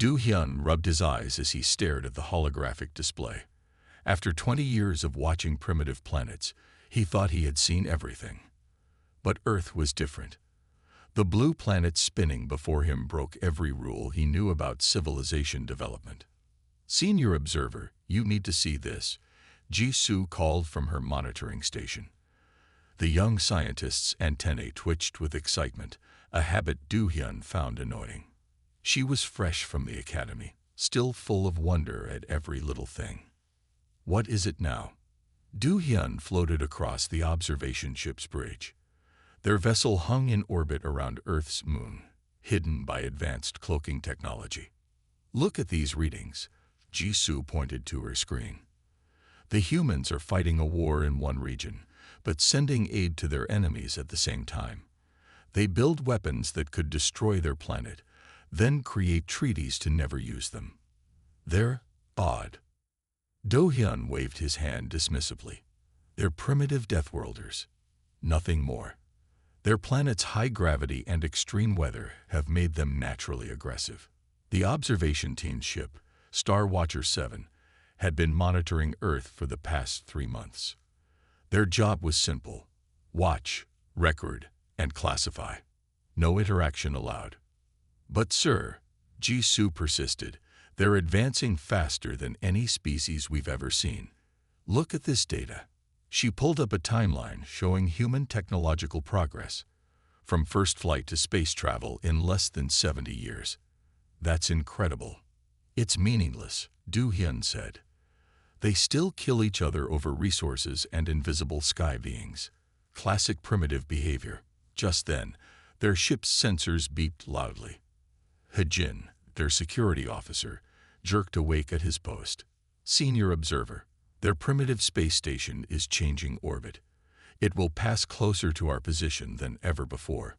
Do-hyun rubbed his eyes as he stared at the holographic display. After 20 years of watching primitive planets, he thought he had seen everything. But Earth was different. The blue planet spinning before him broke every rule he knew about civilization development. "Senior observer, you need to see this," Ji-soo called from her monitoring station. The young scientist's antennae twitched with excitement, a habit Do-hyun found annoying. She was fresh from the academy, still full of wonder at every little thing. "What is it now?" Do-hyun floated across the observation ship's bridge. Their vessel hung in orbit around Earth's moon, hidden by advanced cloaking technology. "Look at these readings," Ji-soo pointed to her screen. "The humans are fighting a war in one region, but sending aid to their enemies at the same time. They build weapons that could destroy their planet, then create treaties to never use them. They're odd." Do-hyun waved his hand dismissively. "They're primitive Deathworlders. Nothing more. Their planet's high gravity and extreme weather have made them naturally aggressive." The observation team's ship, Star Watcher 7, had been monitoring Earth for the past 3 months. Their job was simple: watch, record, and classify. No interaction allowed. "But sir," Ji-soo persisted, "they're advancing faster than any species we've ever seen. Look at this data." She pulled up a timeline showing human technological progress, from first flight to space travel in less than 70 years. "That's incredible." "It's meaningless," Do-hyun said. "They still kill each other over resources and invisible sky beings. Classic primitive behavior." Just then, their ship's sensors beeped loudly. Hajin, their security officer, jerked awake at his post. "Senior observer, their primitive space station is changing orbit. It will pass closer to our position than ever before."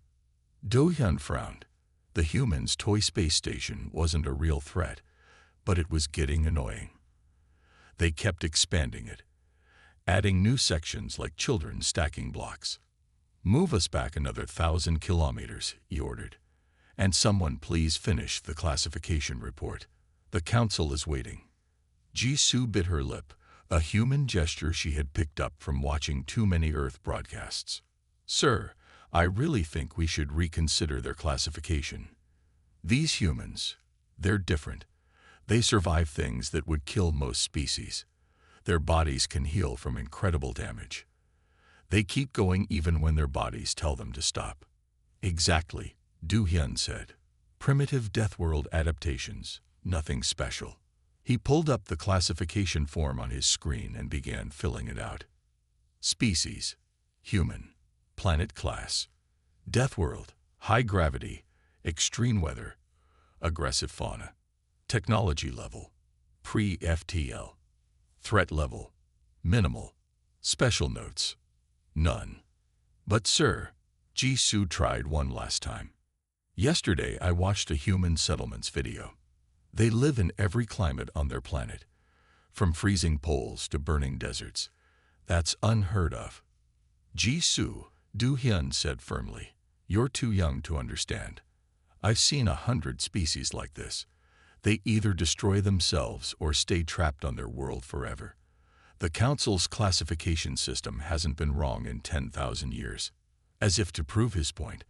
Do-hyun frowned. The humans' toy space station wasn't a real threat, but it was getting annoying. They kept expanding it, adding new sections like children stacking blocks. "Move us back another 1,000 kilometers, he ordered. "And someone please finish the classification report. The council is waiting." Ji-soo bit her lip, a human gesture she had picked up from watching too many Earth broadcasts. "Sir, I really think we should reconsider their classification. These humans, they're different. They survive things that would kill most species. Their bodies can heal from incredible damage. They keep going even when their bodies tell them to stop." "Exactly," Do-hyun said. "Primitive Deathworld adaptations, nothing special." He pulled up the classification form on his screen and began filling it out. Species: human. Planet class: Deathworld, high gravity, extreme weather, aggressive fauna. Technology level: pre-FTL. Threat level: minimal. Special notes: none. "But sir," Ji-soo tried one last time. "Yesterday I watched a human settlements video. They live in every climate on their planet, from freezing poles to burning deserts. That's unheard of." "Ji-soo," Do-hyun said firmly, "you're too young to understand. I've seen 100 species like this. They either destroy themselves or stay trapped on their world forever. The Council's classification system hasn't been wrong in 10,000 years." As if to prove his point,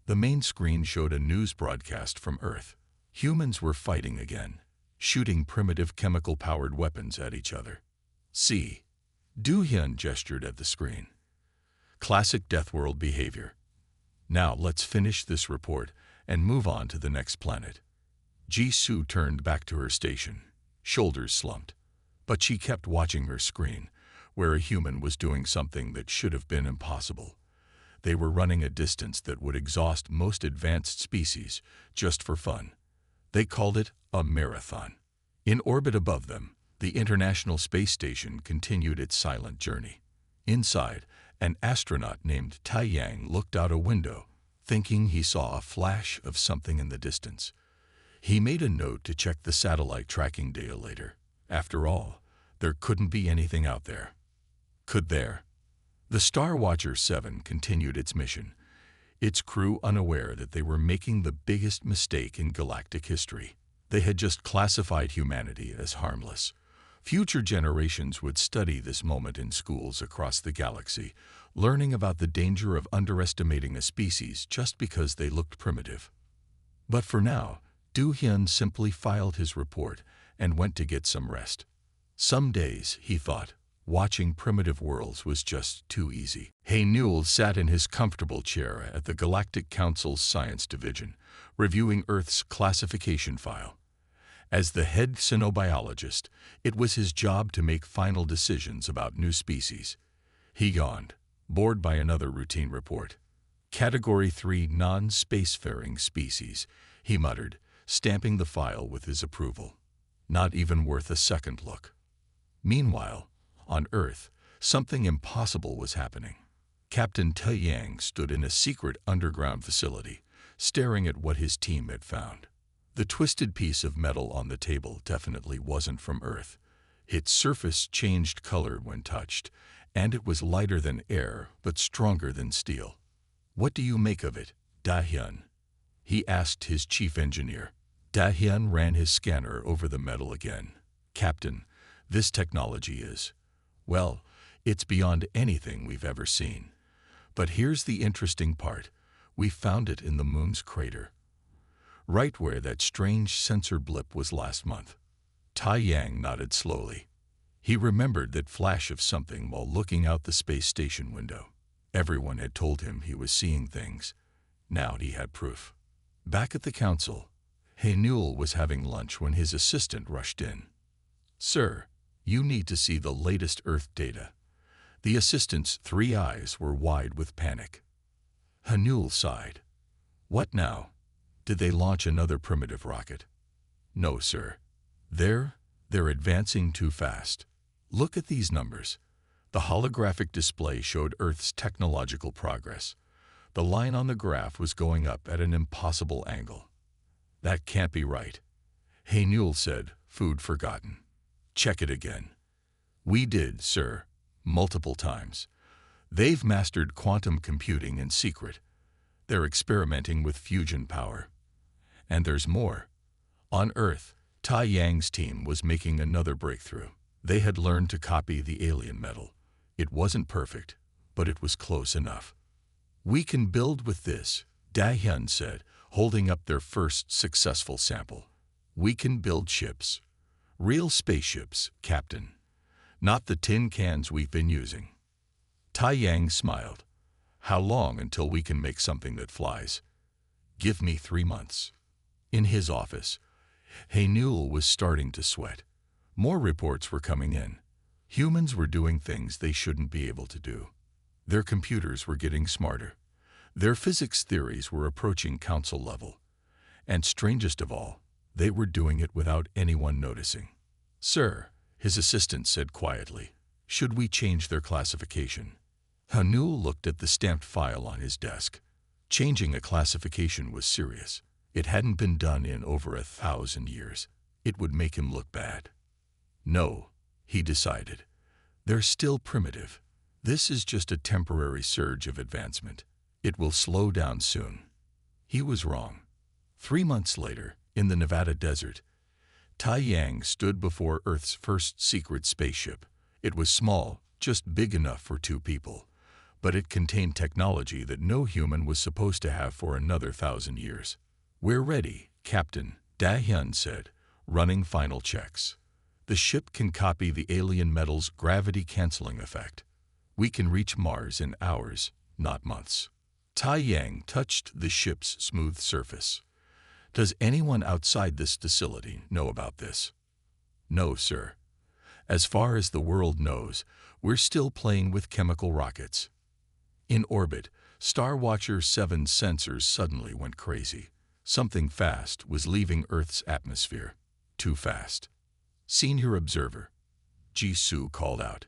the main screen showed a news broadcast from Earth. Humans were fighting again, shooting primitive chemical-powered weapons at each other. "See," Do-hyun gestured at the screen. "Classic Deathworld behavior. Now let's finish this report and move on to the next planet." Ji-soo turned back to her station, shoulders slumped. But she kept watching her screen, where a human was doing something that should have been impossible. They were running a distance that would exhaust most advanced species, just for fun. They called it a marathon. In orbit above them, the International Space Station continued its silent journey. Inside, an astronaut named Taiyang looked out a window, thinking he saw a flash of something in the distance. He made a note to check the satellite tracking data later. After all, there couldn't be anything out there. Could there? The Star Watcher 7 continued its mission, its crew unaware that they were making the biggest mistake in galactic history. They had just classified humanity as harmless. Future generations would study this moment in schools across the galaxy, learning about the danger of underestimating a species just because they looked primitive. But for now, Du Hyun simply filed his report and went to get some rest. Some days, he thought, watching primitive worlds was just too easy. Newell sat in his comfortable chair at the Galactic Council's Science Division, reviewing Earth's classification file. As the head xenobiologist, it was his job to make final decisions about new species. He yawned, bored by another routine report. Category 3 non-spacefaring species, he muttered, stamping the file with his approval. Not even worth a second look. Meanwhile, on Earth, something impossible was happening. Captain Tai Yang stood in a secret underground facility, staring at what his team had found. The twisted piece of metal on the table definitely wasn't from Earth. Its surface changed color when touched, and it was lighter than air but stronger than steel. "What do you make of it, Da-hyun?" he asked his chief engineer. Da-hyun ran his scanner over the metal again. "Captain, this technology is, well, it's beyond anything we've ever seen. But here's the interesting part. We found it in the moon's crater, right where that strange sensor blip was last month." Tai Yang nodded slowly. He remembered that flash of something while looking out the space station window. Everyone had told him he was seeing things. Now he had proof. Back at the council, Newell was having lunch when his assistant rushed in. "Sir, you need to see the latest Earth data." The assistant's 3 eyes were wide with panic. Newell sighed. "What now? Did they launch another primitive rocket?" "No, sir. They're advancing too fast. Look at these numbers." The holographic display showed Earth's technological progress. The line on the graph was going up at an impossible angle. "That can't be right," Newell said, food forgotten. "Check it again." "We did, sir, multiple times. They've mastered quantum computing in secret. They're experimenting with fusion power. And there's more. On Earth, Tai Yang's team was making another breakthrough. They had learned to copy the alien metal. It wasn't perfect, but it was close enough. "We can build with this," Da-hyun said, holding up their first successful sample. "We can build ships. Real spaceships, Captain. Not the tin cans we've been using." Tai Yang smiled. "How long until we can make something that flies?" "Give me 3 months." In his office, Newell was starting to sweat. More reports were coming in. Humans were doing things they shouldn't be able to do. Their computers were getting smarter. Their physics theories were approaching council level. And strangest of all, they were doing it without anyone noticing. "Sir," his assistant said quietly, "should we change their classification?" Newell looked at the stamped file on his desk. Changing a classification was serious. It hadn't been done in over 1,000 years. It would make him look bad. "No," he decided. "They're still primitive. This is just a temporary surge of advancement. It will slow down soon." He was wrong. 3 months later, in the Nevada desert, Tai Yang stood before Earth's first secret spaceship. It was small, just big enough for 2 people, but it contained technology that no human was supposed to have for another 1,000 years. "We're ready, Captain," Da-hyun said, running final checks. "The ship can copy the alien metal's gravity-canceling effect. We can reach Mars in hours, not months." Tai Yang touched the ship's smooth surface. "Does anyone outside this facility know about this?" "No, sir. As far as the world knows, we're still playing with chemical rockets." In orbit, Star Watcher 7's sensors suddenly went crazy. Something fast was leaving Earth's atmosphere. Too fast. "Senior observer," Ji-soo called out.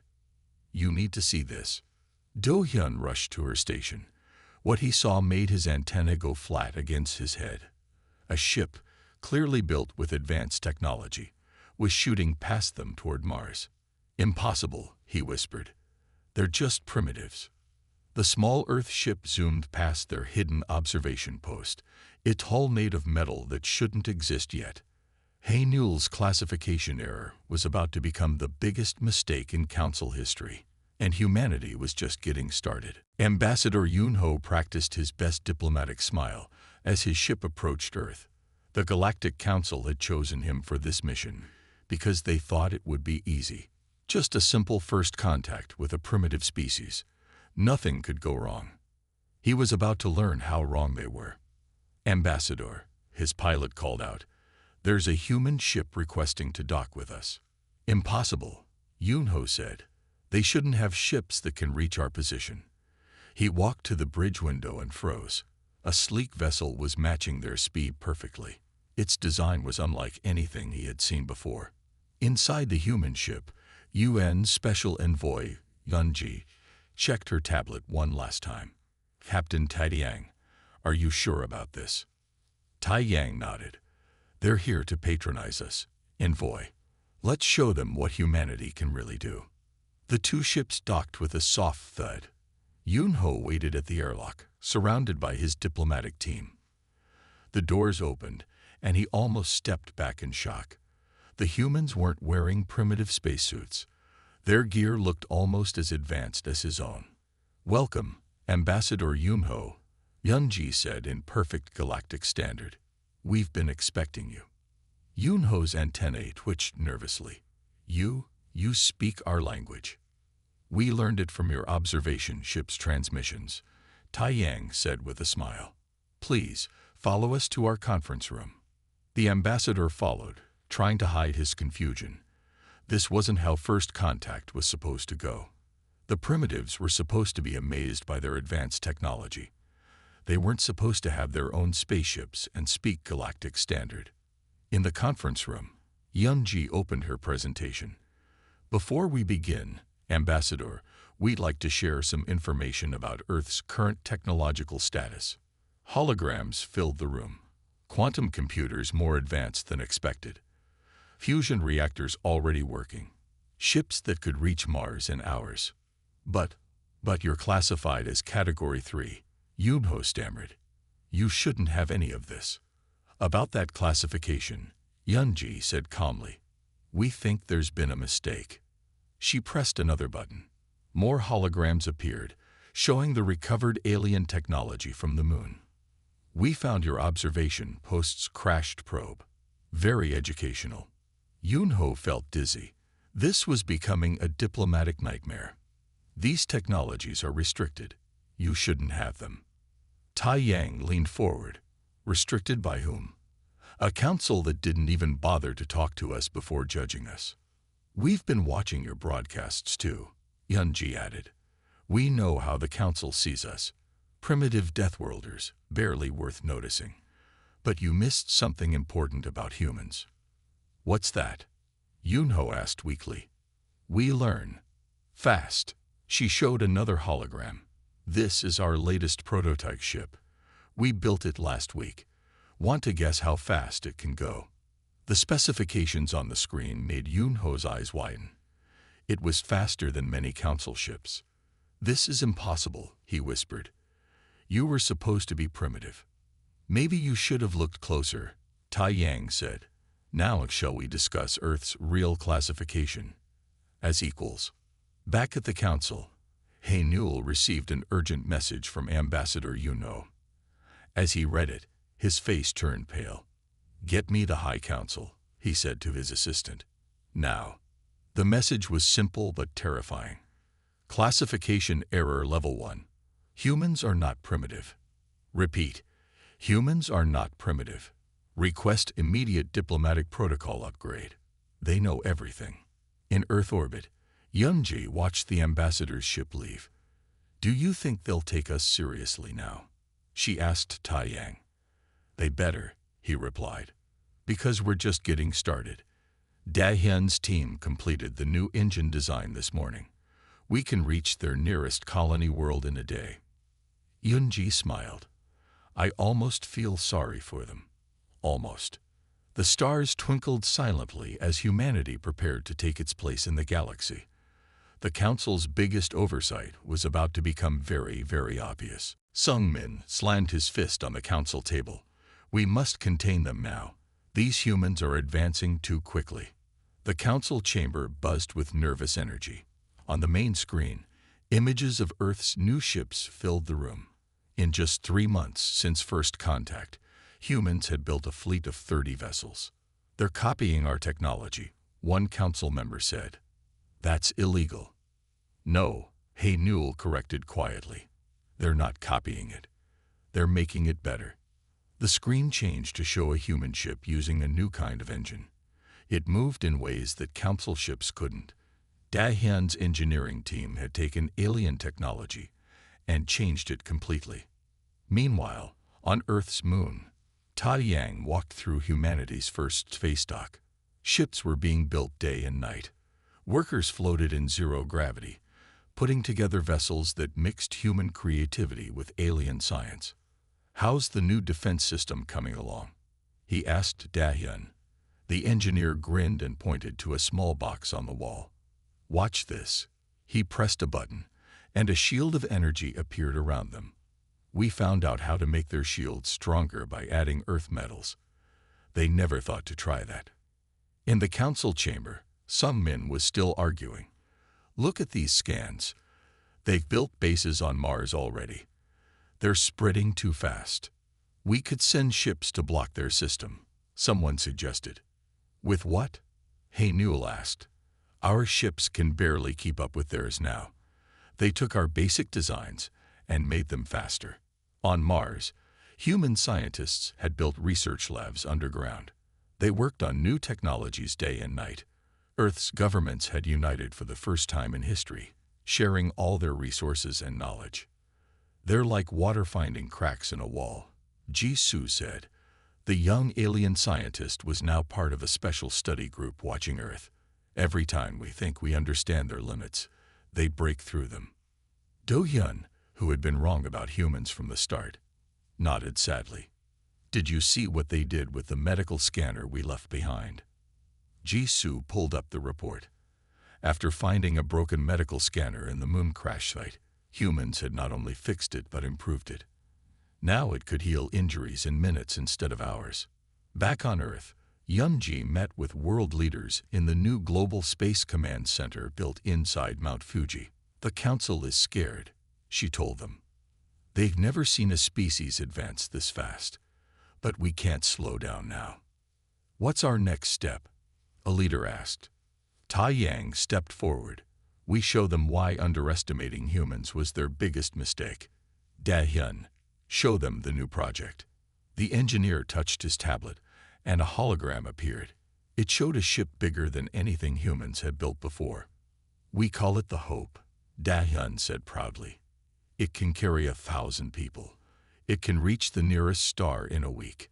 "You need to see this." Do-hyun rushed to her station. What he saw made his antenna go flat against his head. A ship, clearly built with advanced technology, was shooting past them toward Mars. "Impossible," he whispered. "They're just primitives." The small Earth ship zoomed past their hidden observation post, its hull made of metal that shouldn't exist yet. Haynewell's classification error was about to become the biggest mistake in Council history, and humanity was just getting started. Ambassador Yunho practiced his best diplomatic smile as his ship approached Earth. The Galactic Council had chosen him for this mission because they thought it would be easy. Just a simple first contact with a primitive species. Nothing could go wrong. He was about to learn how wrong they were. "Ambassador," his pilot called out, "there's a human ship requesting to dock with us." "Impossible," Yunho said. "They shouldn't have ships that can reach our position." He walked to the bridge window and froze. A sleek vessel was matching their speed perfectly. Its design was unlike anything he had seen before. Inside the human ship, UN Special Envoy Yunji checked her tablet one last time. "Captain Taiyang, are you sure about this?" Taiyang nodded. "They're here to patronize us, Envoy. Let's show them what humanity can really do." The two ships docked with a soft thud. Yunho waited at the airlock, surrounded by his diplomatic team. The doors opened, and he almost stepped back in shock. The humans weren't wearing primitive spacesuits. Their gear looked almost as advanced as his own. "Welcome, Ambassador Yunho," Yunji said in perfect galactic standard. "We've been expecting you." Yunho's antennae twitched nervously. You speak our language." "We learned it from your observation ship's transmissions," Taiyang said with a smile. "Please, follow us to our conference room." The ambassador followed, trying to hide his confusion. This wasn't how first contact was supposed to go. The primitives were supposed to be amazed by their advanced technology. They weren't supposed to have their own spaceships and speak galactic standard. In the conference room, Yunji opened her presentation. "Before we begin, Ambassador, we'd like to share some information about Earth's current technological status." Holograms filled the room. Quantum computers more advanced than expected. Fusion reactors already working. Ships that could reach Mars in hours. But you're classified as Category 3, Yunho stammered. "You shouldn't have any of this." "About that classification," Yunji said calmly, "we think there's been a mistake." She pressed another button. More holograms appeared, showing the recovered alien technology from the moon. "We found your observation post's crashed probe. Very educational." Yunho felt dizzy. This was becoming a diplomatic nightmare. "These technologies are restricted. You shouldn't have them." Taiyang leaned forward. "Restricted by whom?" "A council that didn't even bother to talk to us before judging us." "We've been watching your broadcasts too," Yunji added. "We know how the council sees us. Primitive Deathworlders, barely worth noticing. But you missed something important about humans." "What's that?" Yunho asked weakly. "We learn. Fast." She showed another hologram. "This is our latest prototype ship. We built it last week. Want to guess how fast it can go?" The specifications on the screen made Yunho's eyes widen. It was faster than many council ships. "This is impossible," he whispered. "You were supposed to be primitive." "Maybe you should have looked closer," Taiyang said. "Now shall we discuss Earth's real classification? As equals." Back at the council, Haynewell received an urgent message from Ambassador Yunho. As he read it, his face turned pale. "Get me the High Council," he said to his assistant. "Now." The message was simple but terrifying. Classification error level 1. Humans are not primitive. Repeat. Humans are not primitive. Request immediate diplomatic protocol upgrade. They know everything. In Earth orbit, Yunji watched the ambassador's ship leave. "Do you think they'll take us seriously now?" she asked Taiyang. "They better," he replied. "Because we're just getting started. Dahyun's team completed the new engine design this morning. We can reach their nearest colony world in a day." Yunji smiled. "I almost feel sorry for them. Almost." The stars twinkled silently as humanity prepared to take its place in the galaxy. The Council's biggest oversight was about to become very, very obvious. Sungmin slammed his fist on the Council table. "We must contain them now. These humans are advancing too quickly. The council chamber buzzed with nervous energy. On the main screen, images of Earth's new ships filled the room. In just 3 months since first contact, humans had built a fleet of 30 vessels. They're copying our technology, one council member said. That's illegal. No, Newell corrected quietly. They're not copying it. They're making it better. The screen changed to show a human ship using a new kind of engine. It moved in ways that council ships couldn't. Dahyun's engineering team had taken alien technology and changed it completely. Meanwhile, on Earth's moon, Ta Yang walked through humanity's first space dock. Ships were being built day and night. Workers floated in zero gravity, putting together vessels that mixed human creativity with alien science. How's the new defense system coming along? He asked Dahyun. The engineer grinned and pointed to a small box on the wall. Watch this. He pressed a button, and a shield of energy appeared around them. We found out how to make their shields stronger by adding earth metals. They never thought to try that. In the council chamber, Sung Min was still arguing. Look at these scans. They've built bases on Mars already. They're spreading too fast. We could send ships to block their system, someone suggested. With what? Newell asked. Our ships can barely keep up with theirs now. They took our basic designs and made them faster. On Mars, human scientists had built research labs underground. They worked on new technologies day and night. Earth's governments had united for the first time in history, sharing all their resources and knowledge. They're like water finding cracks in a wall, Jisoo said. The young alien scientist was now part of a special study group watching Earth. Every time we think we understand their limits, they break through them. Do-hyun, who had been wrong about humans from the start, nodded sadly. Did you see what they did with the medical scanner we left behind? Jisoo pulled up the report. After finding a broken medical scanner in the moon crash site, humans had not only fixed it but improved it. Now it could heal injuries in minutes instead of hours. Back on Earth, Young-ji met with world leaders in the new Global Space Command Center built inside Mount Fuji. The council is scared, she told them. They've never seen a species advance this fast. But we can't slow down now. What's our next step? A leader asked. Ta Yang stepped forward. We show them why underestimating humans was their biggest mistake. Dahyun, show them the new project. The engineer touched his tablet, and a hologram appeared. It showed a ship bigger than anything humans had built before. We call it the Hope, Dahyun said proudly. It can carry 1,000 people. It can reach the nearest star in a week.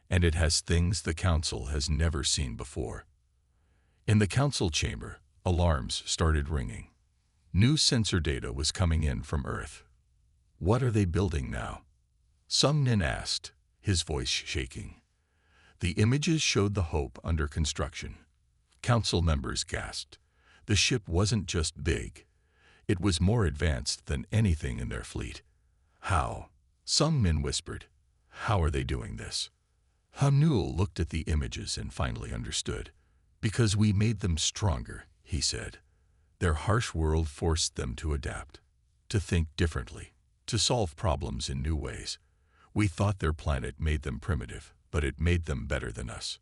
And it has things the council has never seen before. In the council chamber, alarms started ringing. New sensor data was coming in from Earth. What are they building now? Sung Min asked, his voice shaking. The images showed the Hope under construction. Council members gasped. The ship wasn't just big. It was more advanced than anything in their fleet. How? Sung Min whispered. How are they doing this? Newell looked at the images and finally understood. Because we made them stronger, he said. Their harsh world forced them to adapt, to think differently, to solve problems in new ways. We thought their planet made them primitive, but it made them better than us.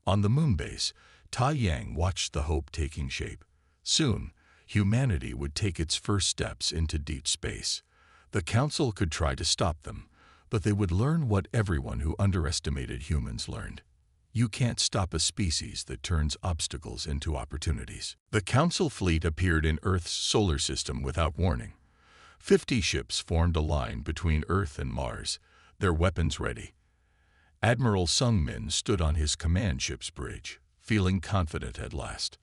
On the moon base, Ta Yang watched the Hope taking shape. Soon, humanity would take its first steps into deep space. The council could try to stop them, but they would learn what everyone who underestimated humans learned. You can't stop a species that turns obstacles into opportunities. The council fleet appeared in Earth's solar system without warning. 50 ships formed a line between Earth and Mars, their weapons ready. Admiral Sung Min stood on his command ship's bridge, feeling confident at last.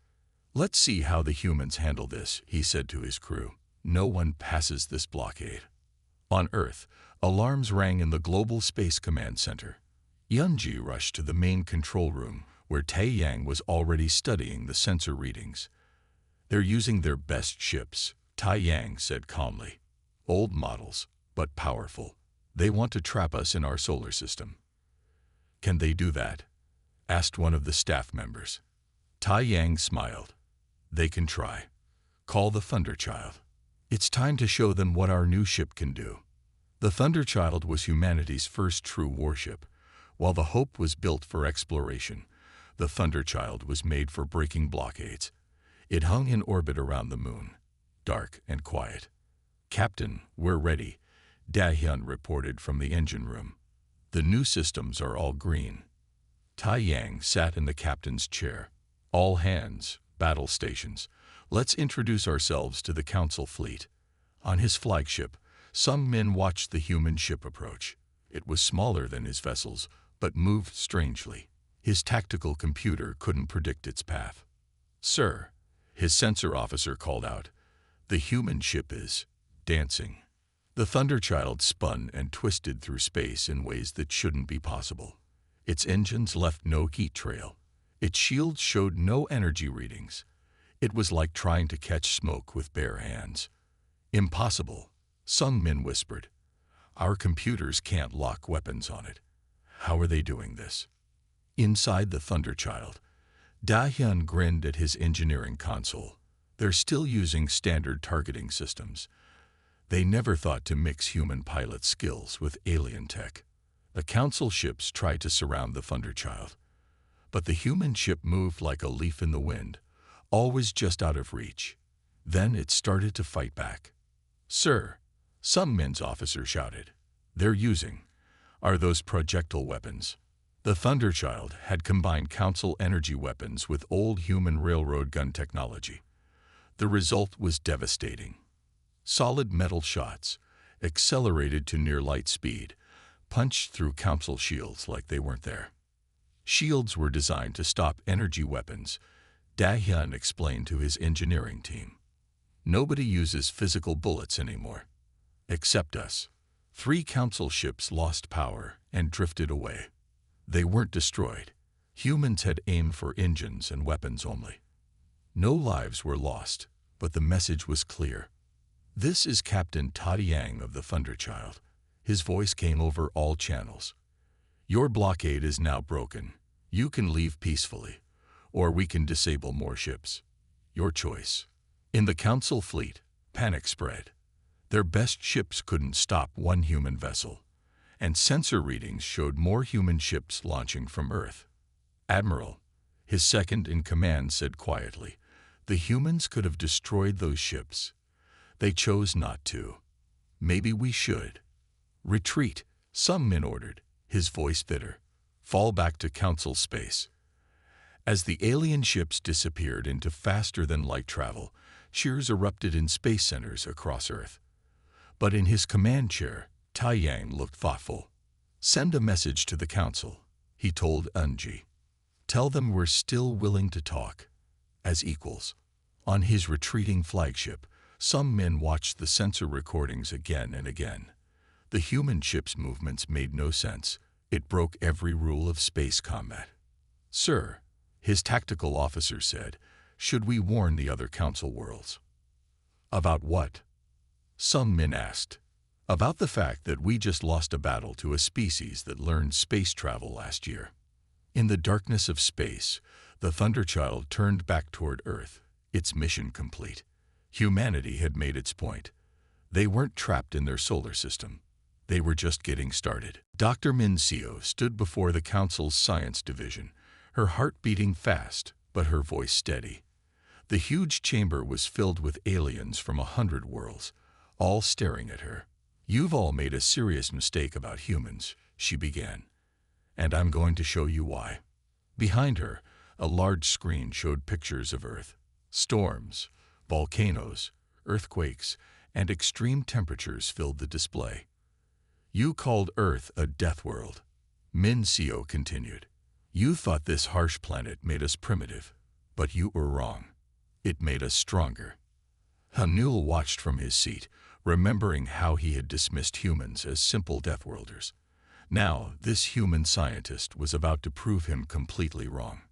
Let's see how the humans handle this, he said to his crew. No one passes this blockade. On Earth, alarms rang in the Global Space Command Center. Young-ji rushed to the main control room, where Ta Yang was already studying the sensor readings. They're using their best ships, Ta Yang said calmly. Old models, but powerful. They want to trap us in our solar system. Can they do that? asked one of the staff members. Tai Yang smiled. They can try. Call the Thunderchild. It's time to show them what our new ship can do. The Thunderchild was humanity's first true warship. While the Hope was built for exploration, the Thunderchild was made for breaking blockades. It hung in orbit around the moon, dark and quiet. Captain, we're ready, Da-hyun reported from the engine room. The new systems are all green. Tai Yang sat in the captain's chair. All hands, battle stations. Let's introduce ourselves to the Council fleet. On his flagship, some men watched the human ship approach. It was smaller than his vessels, but moved strangely. His tactical computer couldn't predict its path. Sir, his sensor officer called out, the human ship is dancing. The Thunderchild spun and twisted through space in ways that shouldn't be possible. Its engines left no heat trail. Its shields showed no energy readings. It was like trying to catch smoke with bare hands. Impossible, some men whispered. Our computers can't lock weapons on it. How are they doing this? Inside the Thunderchild, Da-hyun grinned at his engineering console. They're still using standard targeting systems. They never thought to mix human pilot skills with alien tech. The Council ships tried to surround the Thunderchild, but the human ship moved like a leaf in the wind, always just out of reach. Then it started to fight back. Sir, some men's officer shouted. They're using. Are those projectile weapons? The Thunderchild had combined Council energy weapons with old human railroad gun technology. The result was devastating. Solid metal shots, accelerated to near light speed, punched through Council shields like they weren't there. Shields were designed to stop energy weapons, Da-hyun explained to his engineering team. Nobody uses physical bullets anymore. Except us. 3 Council ships lost power and drifted away. They weren't destroyed. Humans had aimed for engines and weapons only. No lives were lost, but the message was clear. This is Captain Tai Yang of the Thunderchild. His voice came over all channels. Your blockade is now broken. You can leave peacefully, or we can disable more ships. Your choice. In the Council fleet, panic spread. Their best ships couldn't stop one human vessel, and sensor readings showed more human ships launching from Earth. Admiral, his second-in-command said quietly, the humans could have destroyed those ships. They chose not to. Maybe we should. Retreat, some men ordered, his voice bitter. Fall back to Council space. As the alien ships disappeared into faster-than-light travel, cheers erupted in space centers across Earth. But in his command chair, Tai Yang looked thoughtful. Send a message to the Council, he told Eunji. Tell them we're still willing to talk, as equals. On his retreating flagship, some men watched the sensor recordings again and again. The human ship's movements made no sense. It broke every rule of space combat. Sir, his tactical officer said, should we warn the other Council worlds? About what? Some men asked. About the fact that we just lost a battle to a species that learned space travel last year. In the darkness of space, the Thunderchild turned back toward Earth, its mission complete. Humanity had made its point. They weren't trapped in their solar system. They were just getting started. Dr. Min Seo stood before the Council's science division, her heart beating fast, but her voice steady. The huge chamber was filled with aliens from 100 worlds, all staring at her. You've all made a serious mistake about humans, she began, and I'm going to show you why. Behind her, a large screen showed pictures of Earth. Storms, volcanoes, earthquakes, and extreme temperatures filled the display. You called Earth a death world. Min Seo continued. You thought this harsh planet made us primitive, but you were wrong. It made us stronger. Hanul watched from his seat, remembering how he had dismissed humans as simple Deathworlders. Now, this human scientist was about to prove him completely wrong.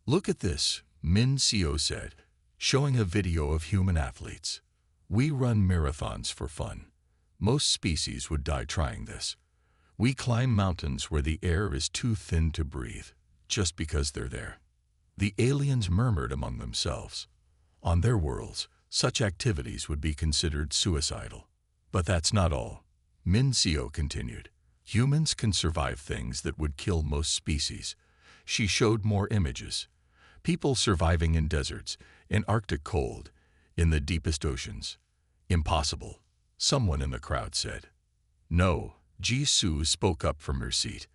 Look at this, Min Seo said, showing a video of human athletes. We run marathons for fun. Most species would die trying this. We climb mountains where the air is too thin to breathe, just because they're there. The aliens murmured among themselves. On their worlds, such activities would be considered suicidal. But that's not all. Min Seo continued. Humans can survive things that would kill most species. She showed more images. People surviving in deserts, in Arctic cold, in the deepest oceans. Impossible, someone in the crowd said. No, Ji-Soo spoke up from her seat.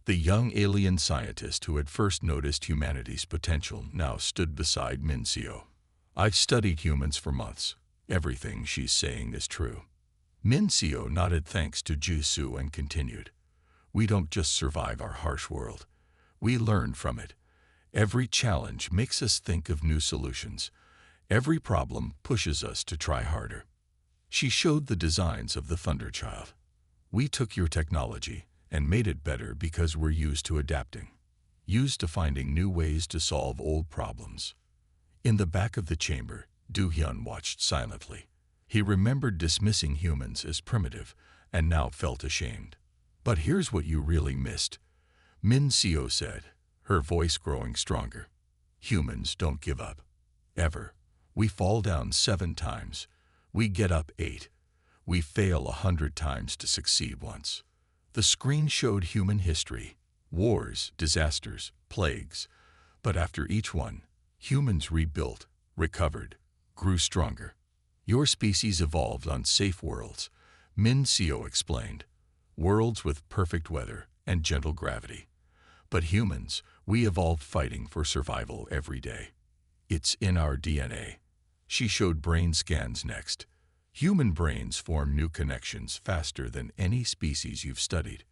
The young alien scientist who had first noticed humanity's potential now stood beside Min Seo. I've studied humans for months. Everything she's saying is true. Min Seo nodded thanks to Ji-Soo and continued. We don't just survive our harsh world. We learn from it. Every challenge makes us think of new solutions. Every problem pushes us to try harder. She showed the designs of the Thunderchild. We took your technology and made it better because we're used to adapting, used to finding new ways to solve old problems. In the back of the chamber, Do-hyun watched silently. He remembered dismissing humans as primitive and now felt ashamed. But here's what you really missed, Min Seo said, her voice growing stronger. Humans don't give up. Ever. We fall down 7 times. We get up 8. We fail 100 times to succeed once. The screen showed human history, wars, disasters, plagues. But after each one, humans rebuilt, recovered, grew stronger. Your species evolved on safe worlds, Min Seo explained. Worlds with perfect weather and gentle gravity. But humans, we evolved fighting for survival every day. It's in our DNA. She showed brain scans next. Human brains form new connections faster than any species you've studied.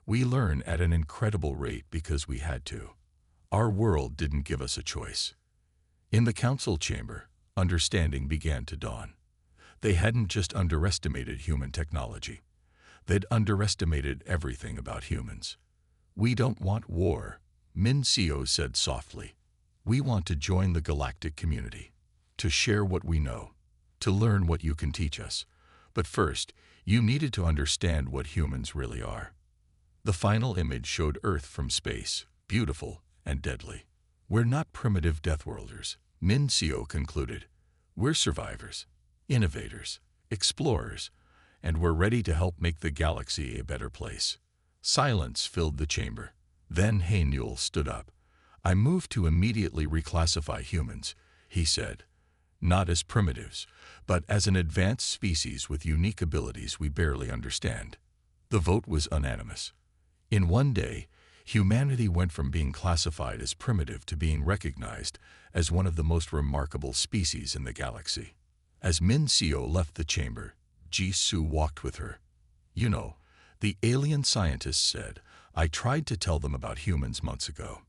We learn at an incredible rate because we had to. Our world didn't give us a choice. In the council chamber, understanding began to dawn. They hadn't just underestimated human technology. They'd underestimated everything about humans. We don't want war, Min Seo said softly. We want to join the galactic community, to share what we know, to learn what you can teach us. But first, you needed to understand what humans really are. The final image showed Earth from space, beautiful and deadly. We're not primitive Deathworlders, Min Seo concluded. We're survivors, innovators, explorers, and we're ready to help make the galaxy a better place. Silence filled the chamber. Then Haenul stood up. I move to immediately reclassify humans, he said. Not as primitives, but as an advanced species with unique abilities we barely understand. The vote was unanimous. In one day, humanity went from being classified as primitive to being recognized as one of the most remarkable species in the galaxy. As Min Seo left the chamber, Ji-Soo walked with her. You know, the alien scientist said, I tried to tell them about humans months ago.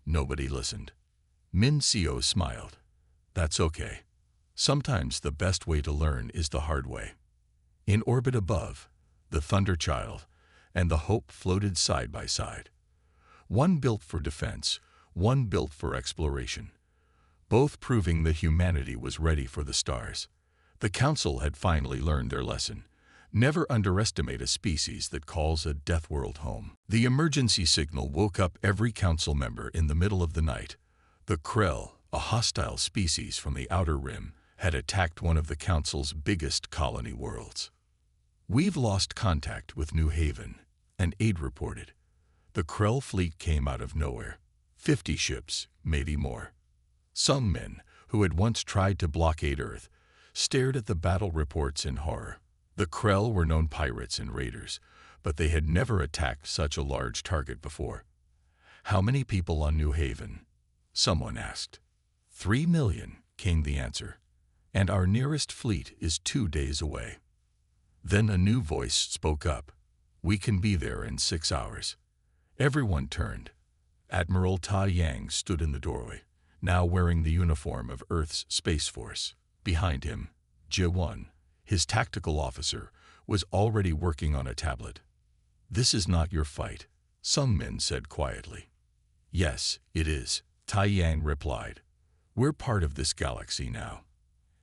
Nobody listened. Min Seo smiled. That's okay. Sometimes the best way to learn is the hard way. In orbit above, the Thunderchild and the Hope floated side by side. One built for defense, one built for exploration. Both proving that humanity was ready for the stars. The Council had finally learned their lesson. Never underestimate a species that calls a death world home. The emergency signal woke up every council member in the middle of the night. The Krell, a hostile species from the Outer Rim, had attacked one of the Council's biggest colony worlds. We've lost contact with New Haven, an aide reported. The Krell fleet came out of nowhere. 50 ships, maybe more. Some men, who had once tried to blockade Earth, stared at the battle reports in horror. The Krell were known pirates and raiders, but they had never attacked such a large target before. How many people on New Haven? Someone asked. 3 million, came the answer. And our nearest fleet is 2 days away. Then a new voice spoke up. We can be there in 6 hours. Everyone turned. Admiral Ta Yang stood in the doorway, now wearing the uniform of Earth's Space Force. Behind him, Ji-Won, his tactical officer, was already working on a tablet. This is not your fight, some men said quietly. Yes, it is, Ta Yang replied. We're part of this galaxy now.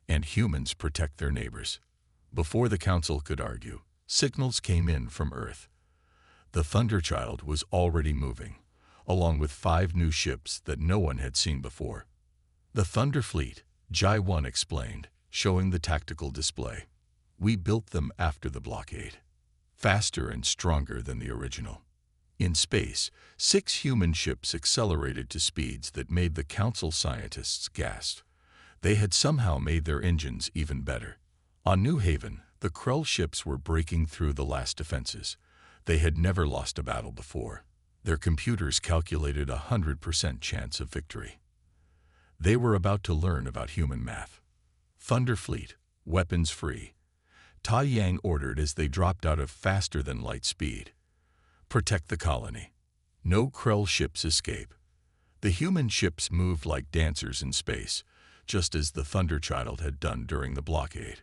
And humans protect their neighbors. Before the Council could argue, signals came in from Earth. The Thunderchild was already moving. along with 5 new ships that no one had seen before. The Thunder Fleet, Jai-1 explained, showing the tactical display. We built them after the blockade. Faster and stronger than the original. In space, 6 human ships accelerated to speeds that made the Council scientists gasp. They had somehow made their engines even better. On New Haven, the Krell ships were breaking through the last defenses. They had never lost a battle before. Their computers calculated a 100% chance of victory. They were about to learn about human math. Thunder Fleet, weapons free. Tai Yang ordered as they dropped out of faster-than-light speed. Protect the colony. No Krell ships escape. The human ships moved like dancers in space, just as the Thunderchild had done during the blockade.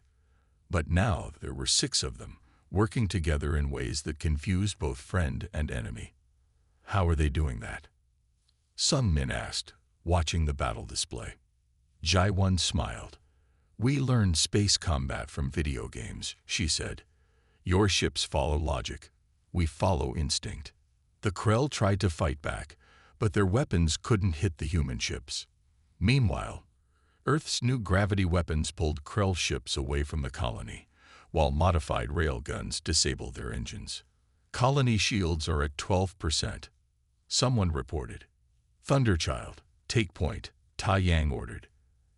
But now there were 6 of them, working together in ways that confused both friend and enemy. How are they doing that? Sun Min asked, watching the battle display. Jai-1 smiled. We learned space combat from video games, she said. Your ships follow logic. We follow instinct. The Krell tried to fight back, but their weapons couldn't hit the human ships. Meanwhile, Earth's new gravity weapons pulled Krell ships away from the colony, while modified railguns disabled their engines. Colony shields are at 12%. Someone reported. Thunderchild, take point, Tai Yang ordered.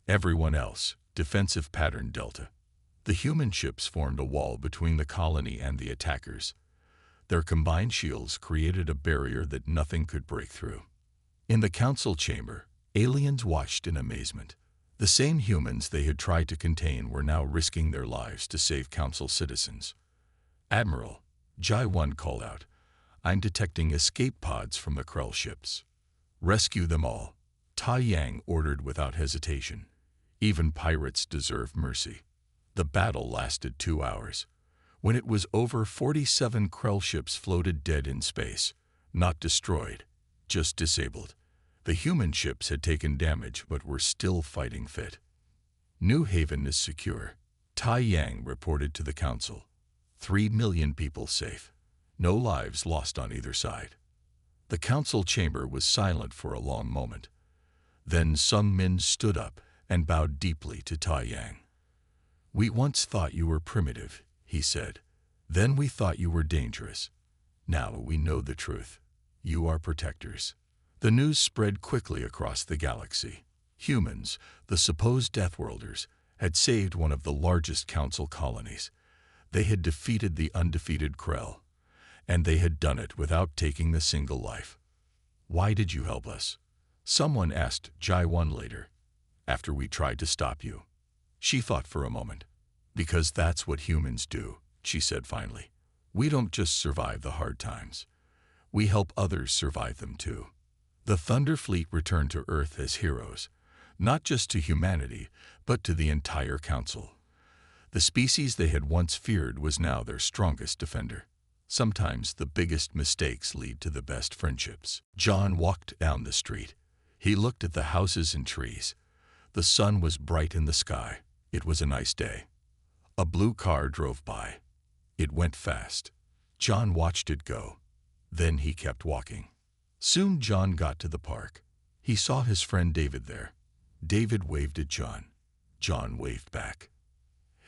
Everyone else, defensive pattern Delta. The human ships formed a wall between the colony and the attackers. Their combined shields created a barrier that nothing could break through. In the council chamber, aliens watched in amazement. The same humans they had tried to contain were now risking their lives to save council citizens. Admiral, Jai-1 called out, I'm detecting escape pods from the Krell ships. Rescue them all, Tai Yang ordered without hesitation. Even pirates deserve mercy. The battle lasted 2 hours. When it was over, 47 Krell ships floated dead in space, not destroyed, just disabled. The human ships had taken damage but were still fighting fit. New Haven is secure, Tai Yang reported to the council. 3 million people safe. No lives lost on either side. The council chamber was silent for a long moment. Then Sun Min stood up and bowed deeply to Tai Yang. We once thought you were primitive, he said. Then we thought you were dangerous. Now we know the truth. You are protectors. The news spread quickly across the galaxy. Humans, the supposed Deathworlders, had saved one of the largest council colonies. They had defeated the undefeated Krell, and they had done it without taking a single life. Why did you help us? Someone asked Jai-1 later, after we tried to stop you. She thought for a moment. Because that's what humans do, she said finally. We don't just survive the hard times. We help others survive them too. The Thunder Fleet returned to Earth as heroes, not just to humanity, but to the entire council. The species they had once feared was now their strongest defender. Sometimes the biggest mistakes lead to the best friendships. John walked down the street. He looked at the houses and trees. The sun was bright in the sky. It was a nice day. A blue car drove by. It went fast. John watched it go. Then he kept walking. Soon John got to the park. He saw his friend David there. David waved at John. John waved back.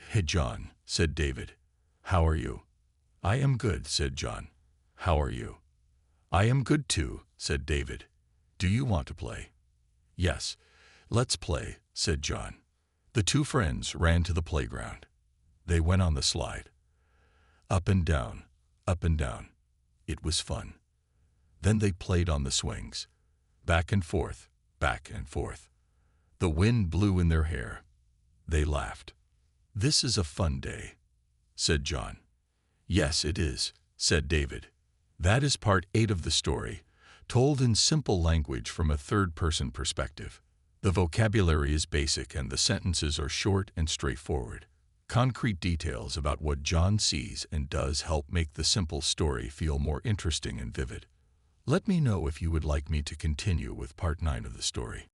Hey John, said David. How are you? I am good, said John. How are you? I am good too, said David. Do you want to play? Yes, let's play, said John. The two friends ran to the playground. They went on the slide. Up and down, up and down. It was fun. Then they played on the swings. Back and forth, back and forth. The wind blew in their hair. They laughed. This is a fun day, said John. Yes, it is, said David. That is part 8 of the story, told in simple language from a third-person perspective. The vocabulary is basic and the sentences are short and straightforward. Concrete details about what John sees and does help make the simple story feel more interesting and vivid. Let me know if you would like me to continue with part 9 of the story.